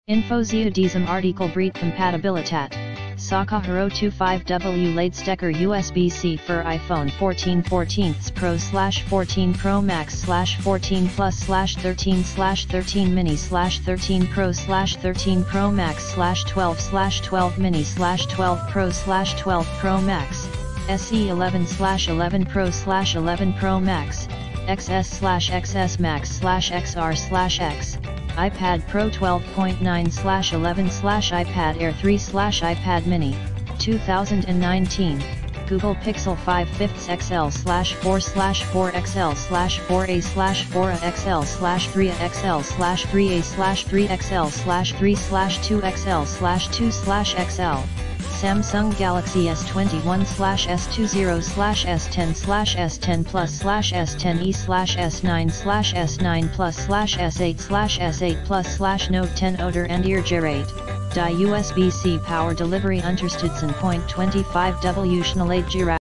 Info zu diesem Artikel Breed Compatibilitat. Sakahyro 25W Ladestecker USBC for iPhone 14 14 Pro / 14 Pro Max / 14 Plus / 13 / 13 Mini / 13 Pro / 13 Pro Max / 12 / 12 Mini / 12 Pro / 12 Pro Max, SE 11 / 11 Pro / 11 Pro Max, XS / XS Max / XR / X, iPad Pro 12.9 / 11 / iPad Air 3 / iPad Mini, 2019, Google Pixel 5 5 XL / 4 / 4 XL / 4A / 4A XL / 3A XL / 3A / 3 XL / 3 / 2 XL / 2 / XL. Samsung Galaxy S21 / S20 / S10 / S10 Plus / S10e / S9 / S9 Plus / S8 / S8 Plus / Note 10 Oder and Eargerät, die USB-C Power Delivery unterstützen. 25W Schnellladegerät.